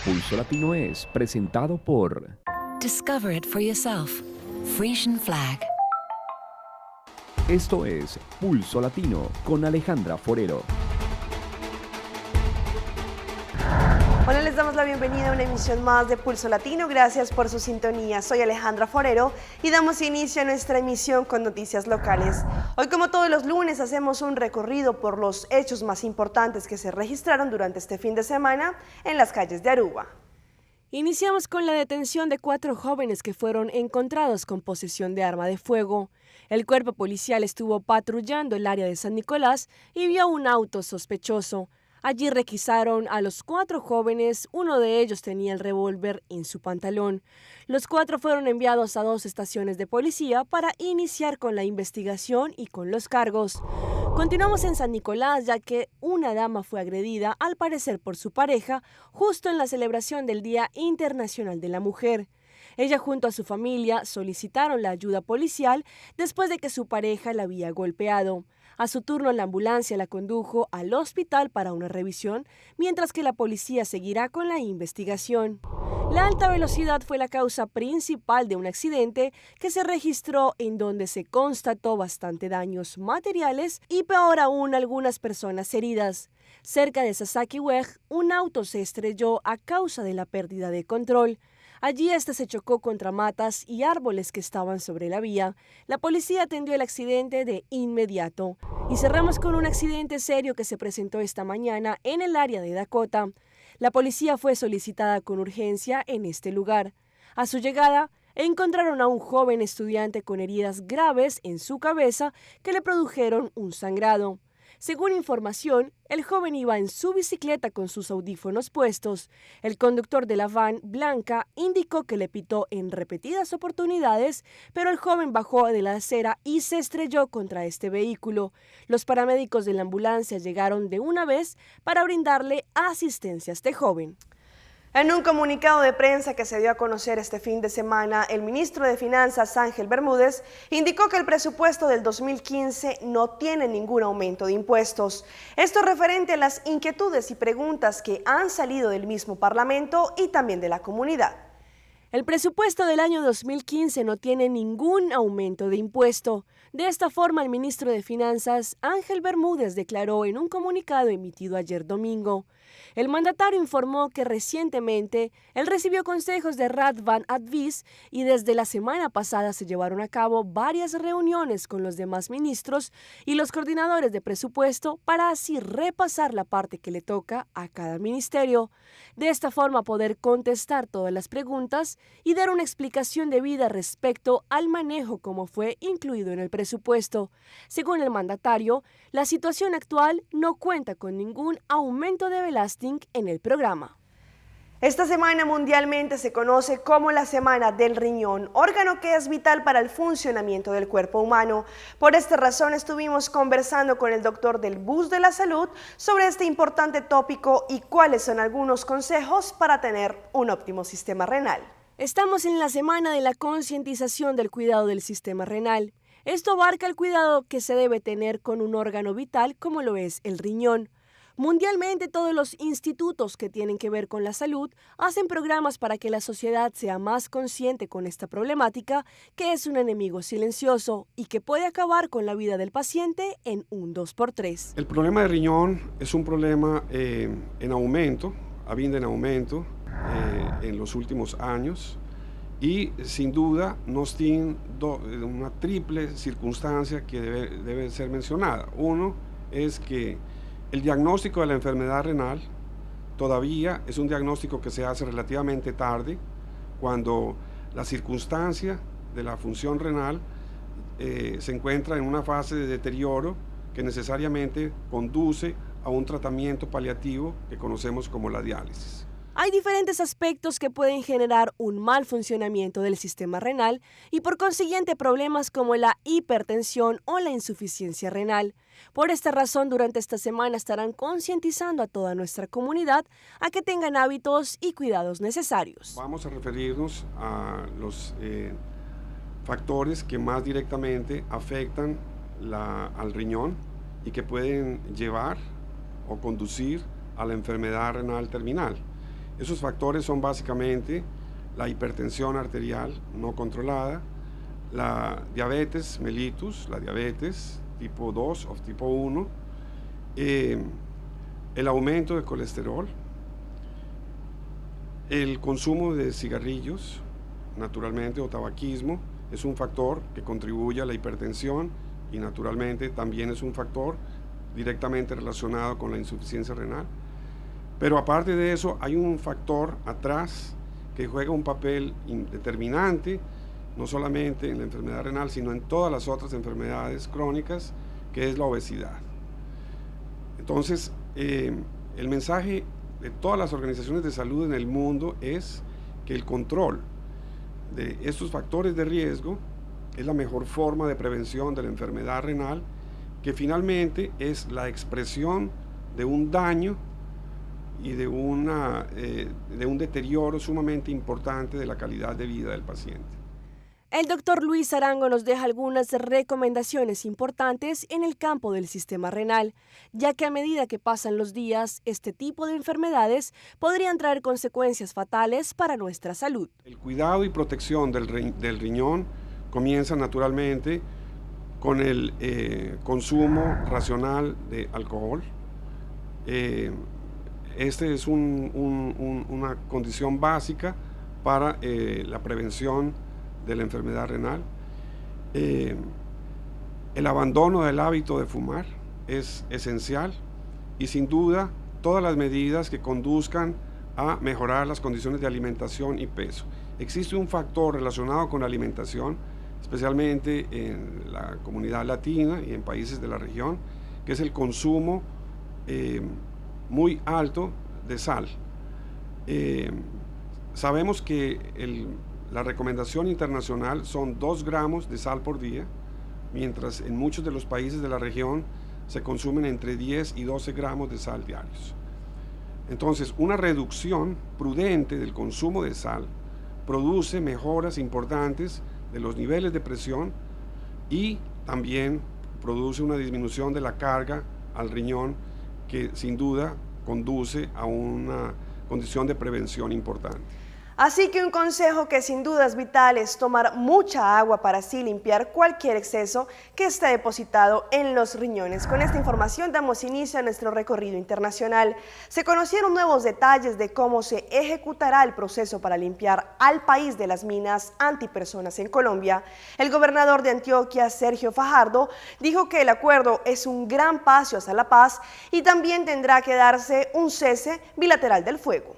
Pulso Latino es presentado por Discover it for yourself. Frisian Flag. Esto es Pulso Latino con Alejandra Forero. Hola, les damos la bienvenida a una emisión más de Pulso Latino. Gracias por su sintonía. Soy Alejandra Forero y damos inicio a nuestra emisión con noticias locales. Hoy, como todos los lunes, hacemos un recorrido por los hechos más importantes que se registraron durante este fin de semana en las calles de Aruba. Iniciamos con la detención de 4 jóvenes que fueron encontrados con posesión de arma de fuego. El cuerpo policial estuvo patrullando el área de San Nicolás y vio un auto sospechoso. Allí requisaron a los 4 jóvenes, uno de ellos tenía el revólver en su pantalón. Los 4 fueron enviados a 2 estaciones de policía para iniciar con la investigación y con los cargos. Continuamos en San Nicolás, ya que una dama fue agredida, al parecer por su pareja, justo en la celebración del Día Internacional de la Mujer. Ella junto a su familia solicitaron la ayuda policial después de que su pareja la había golpeado. A su turno, la ambulancia la condujo al hospital para una revisión, mientras que la policía seguirá con la investigación. La alta velocidad fue la causa principal de un accidente que se registró en donde se constató bastante daños materiales y peor aún algunas personas heridas. Cerca de Sasaki Weg, un auto se estrelló a causa de la pérdida de control. Allí se chocó contra matas y árboles que estaban sobre la vía. La policía atendió el accidente de inmediato. Y cerramos con un accidente serio que se presentó esta mañana en el área de Dakota. La policía fue solicitada con urgencia en este lugar. A su llegada, encontraron a un joven estudiante con heridas graves en su cabeza que le produjeron un sangrado. Según información, el joven iba en su bicicleta con sus audífonos puestos. El conductor de la van blanca indicó que le pitó en repetidas oportunidades, pero el joven bajó de la acera y se estrelló contra este vehículo. Los paramédicos de la ambulancia llegaron de una vez para brindarle asistencia a este joven. En un comunicado de prensa que se dio a conocer este fin de semana, el ministro de Finanzas, Ángel Bermúdez, indicó que el presupuesto del 2015 no tiene ningún aumento de impuestos. Esto referente a las inquietudes y preguntas que han salido del mismo Parlamento y también de la comunidad. El presupuesto del año 2015 no tiene ningún aumento de impuesto. De esta forma, el ministro de Finanzas, Ángel Bermúdez, declaró en un comunicado emitido ayer domingo. El mandatario informó que recientemente él recibió consejos de Radvan Advis y desde la semana pasada se llevaron a cabo varias reuniones con los demás ministros y los coordinadores de presupuesto para así repasar la parte que le toca a cada ministerio. De esta forma poder contestar todas las preguntas y dar una explicación debida respecto al manejo como fue incluido en el presupuesto. Según el mandatario, la situación actual no cuenta con ningún aumento de belasting en el programa. Esta semana mundialmente se conoce como la Semana del Riñón, órgano que es vital para el funcionamiento del cuerpo humano. Por esta razón estuvimos conversando con el doctor del Bus de la Salud sobre este importante tópico y cuáles son algunos consejos para tener un óptimo sistema renal. Estamos en la semana de la concientización del cuidado del sistema renal. Esto abarca el cuidado que se debe tener con un órgano vital como lo es el riñón. Mundialmente, todos los institutos que tienen que ver con la salud hacen programas para que la sociedad sea más consciente con esta problemática, que es un enemigo silencioso y que puede acabar con la vida del paciente en un 2x3. El problema de riñón es un problema en aumento, en aumento en los últimos años y sin duda nos tiene una triple circunstancia que debe ser mencionada. Uno es que el diagnóstico de la enfermedad renal todavía es un diagnóstico que se hace relativamente tarde, cuando la circunstancia de la función renal se encuentra en una fase de deterioro que necesariamente conduce a un tratamiento paliativo que conocemos como la diálisis. Hay diferentes aspectos que pueden generar un mal funcionamiento del sistema renal y por consiguiente problemas como la hipertensión o la insuficiencia renal. Por esta razón, durante esta semana estarán concientizando a toda nuestra comunidad a que tengan hábitos y cuidados necesarios. Vamos a referirnos a los factores que más directamente afectan al riñón y que pueden llevar o conducir a la enfermedad renal terminal. Esos factores son básicamente la hipertensión arterial no controlada, la diabetes mellitus, la diabetes tipo 2 o tipo 1, el aumento de colesterol, el consumo de cigarrillos, naturalmente, o tabaquismo, es un factor que contribuye a la hipertensión y naturalmente también es un factor directamente relacionado con la insuficiencia renal. Pero aparte de eso, hay un factor atrás que juega un papel determinante, no solamente en la enfermedad renal, sino en todas las otras enfermedades crónicas, que es la obesidad. Entonces, el mensaje de todas las organizaciones de salud en el mundo es que el control de estos factores de riesgo es la mejor forma de prevención de la enfermedad renal, que finalmente es la expresión de un daño y de un deterioro sumamente importante de la calidad de vida del paciente. El doctor Luis Arango nos deja algunas recomendaciones importantes en el campo del sistema renal, ya que a medida que pasan los días, este tipo de enfermedades podrían traer consecuencias fatales para nuestra salud. El cuidado y protección del riñón comienza naturalmente con el consumo racional de alcohol. Este es una condición básica para la prevención de la enfermedad renal. El abandono del hábito de fumar es esencial y sin duda todas las medidas que conduzcan a mejorar las condiciones de alimentación y peso. Existe un factor relacionado con la alimentación, especialmente en la comunidad latina y en países de la región, que es el consumo muy alto de sal. Sabemos que la recomendación internacional son 2 gramos de sal por día, mientras en muchos de los países de la región se consumen entre 10 y 12 gramos de sal diarios. Entonces, una reducción prudente del consumo de sal produce mejoras importantes de los niveles de presión y también produce una disminución de la carga al riñón que sin duda conduce a una condición de prevención importante. Así que un consejo que sin duda es vital es tomar mucha agua para así limpiar cualquier exceso que esté depositado en los riñones. Con esta información damos inicio a nuestro recorrido internacional. Se conocieron nuevos detalles de cómo se ejecutará el proceso para limpiar al país de las minas antipersonas en Colombia. El gobernador de Antioquia, Sergio Fajardo, dijo que el acuerdo es un gran paso hacia la paz y también tendrá que darse un cese bilateral del fuego.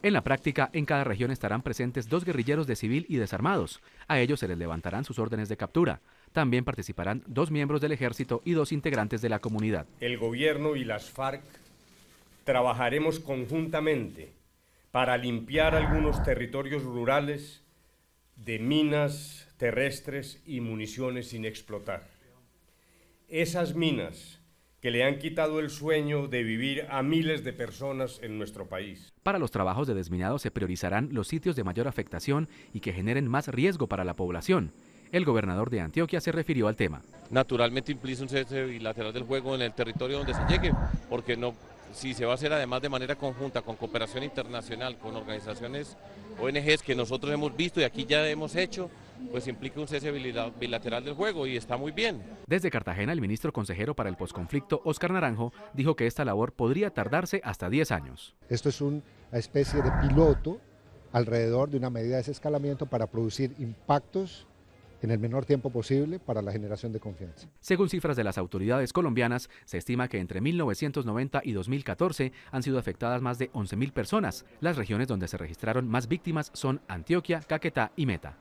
En la práctica, en cada región estarán presentes 2 guerrilleros de civil y desarmados. A ellos se les levantarán sus órdenes de captura. También participarán 2 miembros del ejército y 2 integrantes de la comunidad. El gobierno y las FARC trabajaremos conjuntamente para limpiar algunos territorios rurales de minas terrestres y municiones sin explotar. Esas minas que le han quitado el sueño de vivir a miles de personas en nuestro país. Para los trabajos de desminado se priorizarán los sitios de mayor afectación y que generen más riesgo para la población. El gobernador de Antioquia se refirió al tema. Naturalmente implica un cese bilateral del fuego en el territorio donde se llegue, porque no, si se va a hacer además de manera conjunta, con cooperación internacional, con organizaciones ONGs que nosotros hemos visto y aquí ya hemos hecho, pues implica un cese bilateral del fuego y está muy bien. Desde Cartagena, el ministro consejero para el posconflicto, Óscar Naranjo, dijo que esta labor podría tardarse hasta 10 años. Esto es una especie de piloto alrededor de una medida de desescalamiento para producir impactos en el menor tiempo posible para la generación de confianza. Según cifras de las autoridades colombianas, se estima que entre 1990 y 2014 han sido afectadas más de 11.000 personas. Las regiones donde se registraron más víctimas son Antioquia, Caquetá y Meta.